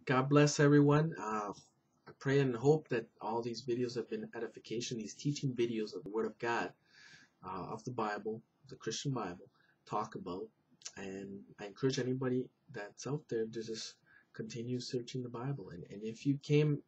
God bless everyone. I pray and hope that all these videos have been edification, these teaching videos of the Word of God, of the Bible, the Christian Bible, talk about. And I encourage anybody that's out there to just continue searching the Bible. And if you came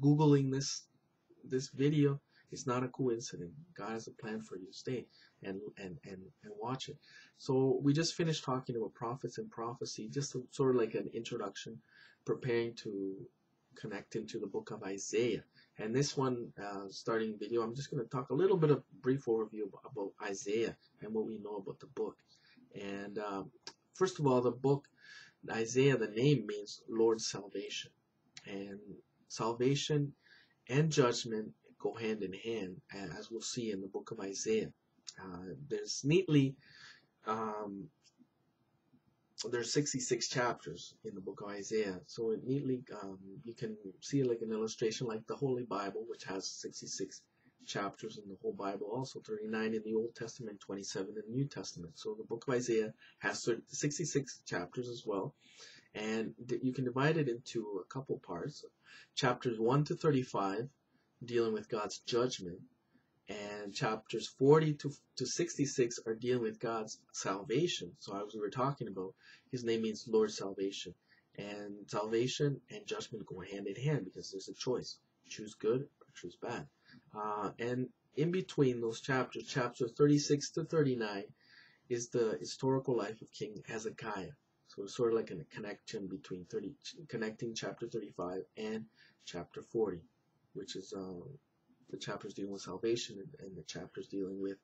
Googling this video, it's not a coincidence. God has a plan for you. Stay and watch it. So we just finished talking about prophets and prophecy, just sort of like an introduction, preparing to connect into the book of Isaiah. And this one, starting video, I'm just going to talk a little bit of brief overview about Isaiah and what we know about the book. And first of all, the book Isaiah, the name means Lord's salvation, and salvation and judgment go hand in hand, as we'll see in the book of Isaiah. There's 66 chapters in the book of Isaiah, so it neatly you can see it like an illustration, like the Holy Bible, which has 66 chapters in the whole Bible, also 39 in the Old Testament, 27 in the New Testament. So the book of Isaiah has 66 chapters as well, and you can divide it into a couple parts. Chapters 1 to 35 dealing with God's judgment, and chapters 40 to 66 are dealing with God's salvation. So as we were talking about, his name means Lord's salvation, and salvation and judgment go hand in hand because there's a choice: choose good or choose bad. And in between those chapters, chapter 36 to 39 is the historical life of King Hezekiah. So it's sort of like a connection between connecting chapter 35 and chapter 40, which is the chapters dealing with salvation and the chapters dealing with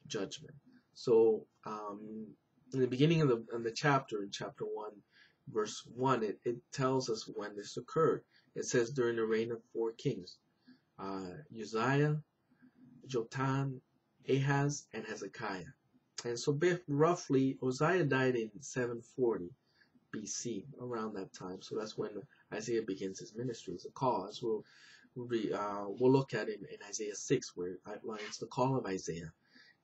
judgment. So in the beginning of the chapter, in chapter 1, verse 1, it tells us when this occurred. It says during the reign of 4 kings, Uzziah, Jotham, Ahaz, and Hezekiah. And so roughly, Uzziah died in 740 BC, around that time. So that's when Isaiah begins his ministry as a call, as we'll look at in Isaiah 6, where it outlines the call of Isaiah.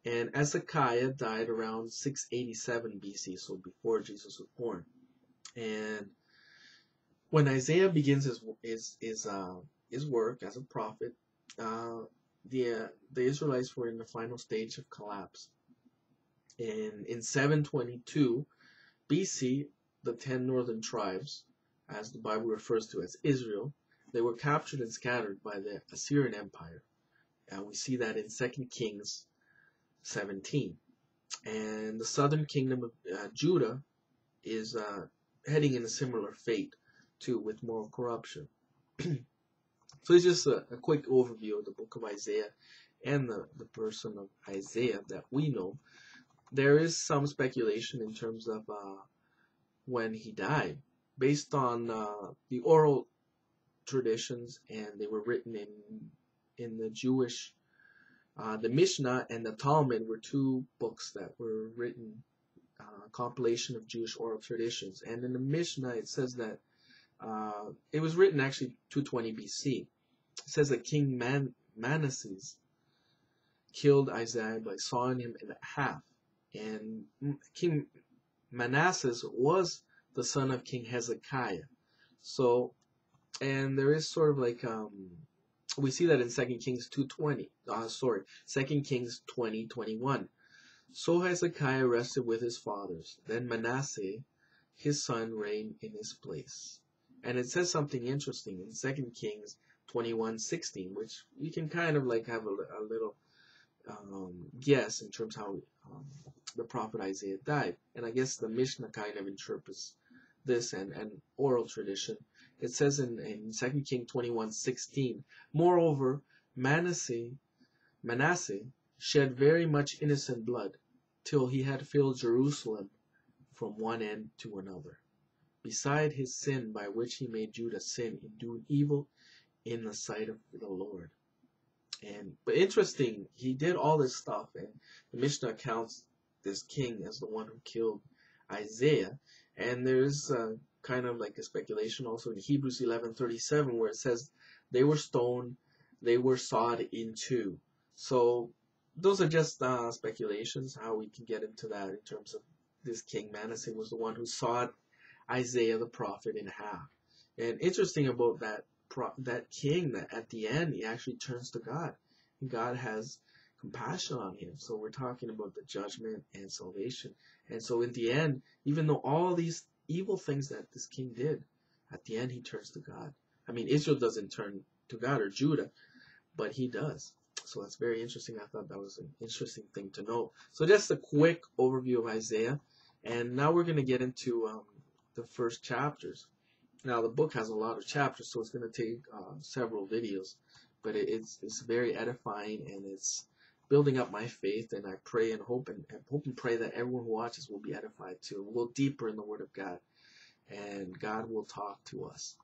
And Hezekiah died around 687 BC, so before Jesus was born. And when Isaiah begins his work as a prophet, the Israelites were in the final stage of collapse. And in 722 BC, the 10 northern tribes, as the Bible refers to as Israel, they were captured and scattered by the Assyrian Empire. And we see that in 2 Kings 17. And the southern kingdom of Judah is heading in a similar fate, too, with moral corruption. So it's just a quick overview of the book of Isaiah and the person of Isaiah that we know. There is some speculation in terms of when he died, based on the oral traditions, and they were written in the Jewish, the Mishnah and the Talmud were 2 books that were written, compilation of Jewish oral traditions. And in the Mishnah it says that it was written actually 220 BC. It says that King Manasseh killed Isaiah by sawing him in half. And King Manasseh was the son of King Hezekiah. So, and there is sort of like, we see that in 2 Kings 2 Kings 20:21. So Hezekiah rested with his fathers. Then Manasseh, his son, reigned in his place. And it says something interesting in 2 Kings 21:16, which you can kind of like have a little guess in terms how the prophet Isaiah died. And I guess the Mishnah kind of interprets this and oral tradition. It says in 2 Kings 21:16, moreover, Manasseh shed very much innocent blood, till he had filled Jerusalem from one end to another, beside his sin by which he made Judah sin in doing evil in the sight of the Lord. But interesting, he did all this stuff, and the Mishnah counts this king as the one who killed Isaiah. And there's kind of like a speculation also in Hebrews 11:37, where it says they were stoned, they were sawed in two. So those are just speculations, how we can get into that in terms of this King Manasseh was the one who sawed Isaiah the prophet in half. And interesting about that king, that at the end he actually turns to God, and God has compassion on him. So we're talking about the judgment and salvation. And so in the end, even though all these evil things that this king did, at the end he turns to God. I mean, Israel doesn't turn to God, or Judah, but he does. So that's very interesting. I thought that was an interesting thing to know. So just a quick overview of Isaiah. And now we're going to get into the first chapters. Now the book has a lot of chapters, so it's going to take several videos. But it's very edifying, and it's building up my faith. And I pray and hope and pray that everyone who watches will be edified too. We'll go deeper in the Word of God, and God will talk to us.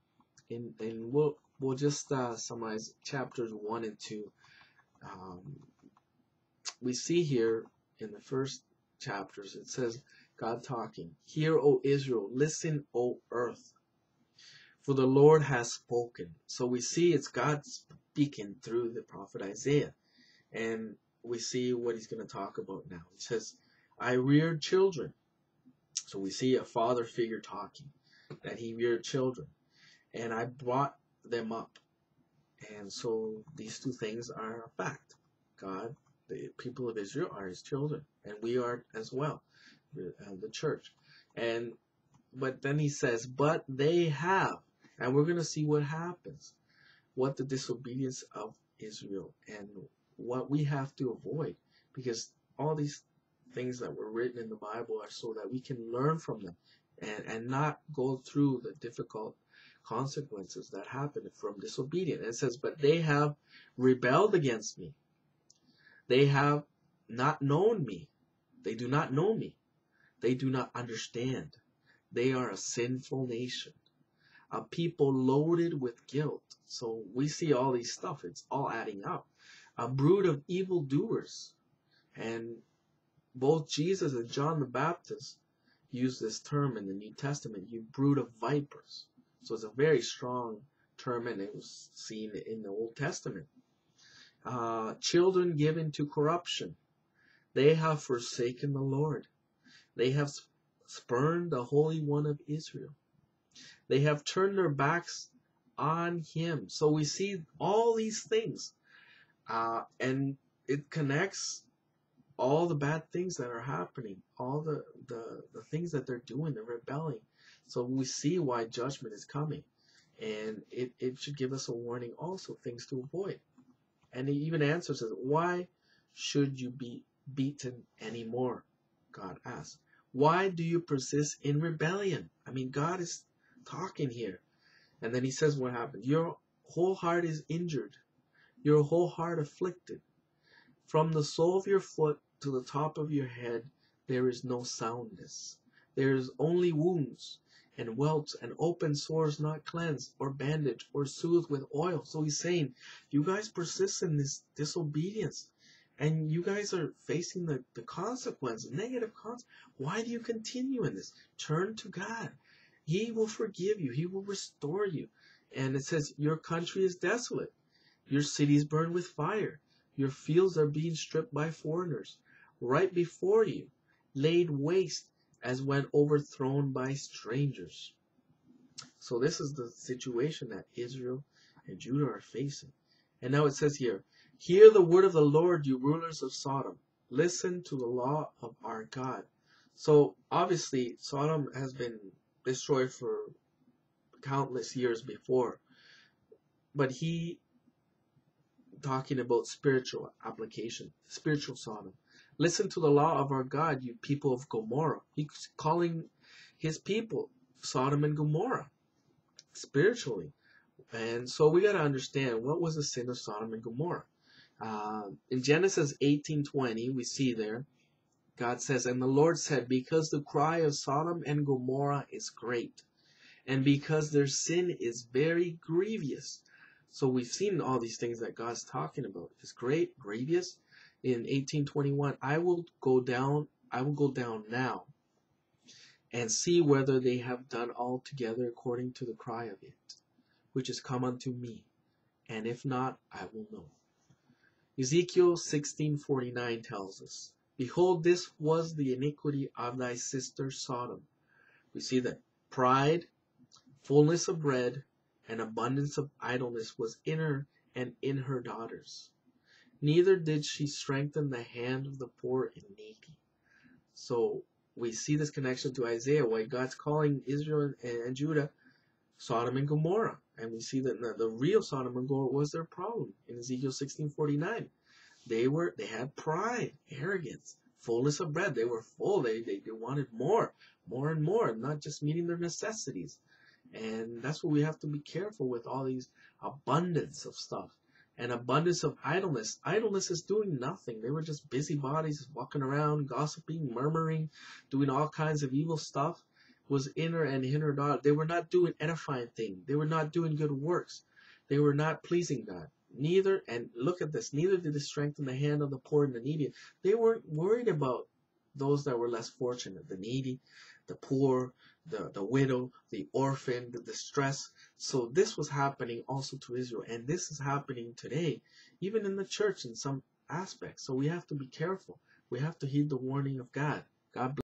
And we'll just summarize chapters 1 and 2. We see here in the first chapters, it says, God talking, "Hear, O Israel, listen, O earth, for the Lord has spoken." So we see it's God speaking through the prophet Isaiah. And we see what he's going to talk about now. It says, "I reared children." So we see a father figure talking, that he reared children. "And I brought them up." And so these two things are a fact. God, the people of Israel, are his children, and we are as well, the church. But then he says, "But they have," and we're going to see what happens, what the disobedience of Israel, and what we have to avoid, because all these things that were written in the Bible are so that we can learn from them, and not go through the difficult consequences that happen from disobedience. And it says, "But they have rebelled against me. They have not known me. They do not know me. They do not understand. They are a sinful nation, a people loaded with guilt." So we see all these stuff. It's all adding up. "A brood of evildoers." And both Jesus and John the Baptist use this term in the New Testament, "you brood of vipers." So it's a very strong term, and it was seen in the Old Testament. "Children given to corruption. They have forsaken the Lord. They have spurned the Holy One of Israel. They have turned their backs on him." So we see all these things, and it connects all the bad things that are happening, all the things that they're doing, they're rebelling. So we see why judgment is coming, and it should give us a warning also, things to avoid. And he even answers it, "Why should you be beaten anymore?" God asks. "Why do you persist in rebellion?" I mean, God is talking here. And then he says what happened. "Your whole heart is injured, your whole heart afflicted. From the sole of your foot to the top of your head, there is no soundness. There is only wounds and welts and open sores not cleansed or bandaged or soothed with oil." So he's saying, you guys persist in this disobedience, and you guys are facing the consequences, negative consequences. Why do you continue in this? Turn to God. He will forgive you. He will restore you. And it says, "Your country is desolate. Your cities burn with fire. Your fields are being stripped by foreigners. Right before you, laid waste as when overthrown by strangers." So this is the situation that Israel and Judah are facing. And now it says here, "Hear the word of the Lord, you rulers of Sodom. Listen to the law of our God." So obviously Sodom has been destroyed for countless years before. But he talking about spiritual application, spiritual Sodom. "Listen to the law of our God, you people of Gomorrah." He's calling his people Sodom and Gomorrah spiritually. And so we got to understand, what was the sin of Sodom and Gomorrah? In Genesis 18:20, we see there, God says, "And the Lord said, because the cry of Sodom and Gomorrah is great, and because their sin is very grievous." So we've seen all these things that God's talking about. It's great, grievous. In 18:21, I will go down now and see whether they have done altogether according to the cry of it, which is come unto me. And if not, I will know." Ezekiel 16:49 tells us, "Behold, this was the iniquity of thy sister Sodom." We see that Pride, fullness of bread, and abundance of idleness was in her and in her daughters. Neither did she strengthen the hand of the poor and needy. So we see this connection to Isaiah, why God's calling Israel and Judah Sodom and Gomorrah. And we see that the real Sodom and Gomorrah was their problem in Ezekiel 16:49. They had pride, arrogance, fullness of bread. They were full. They wanted more and more, not just meeting their necessities. And that's what we have to be careful with, all these abundance of stuff. And abundance of idleness. Idleness is doing nothing. They were just busybodies, walking around, gossiping, murmuring, doing all kinds of evil stuff. Was in her and in her daughter. They were not doing edifying things. They were not doing good works. They were not pleasing God. Neither, and look at this, neither did they strengthen the hand of the poor and the needy. They weren't worried about those that were less fortunate, the needy, the poor, the widow, the orphan, the distress. So this was happening also to Israel, and this is happening today, even in the church in some aspects. So we have to be careful. We have to heed the warning of God. God bless.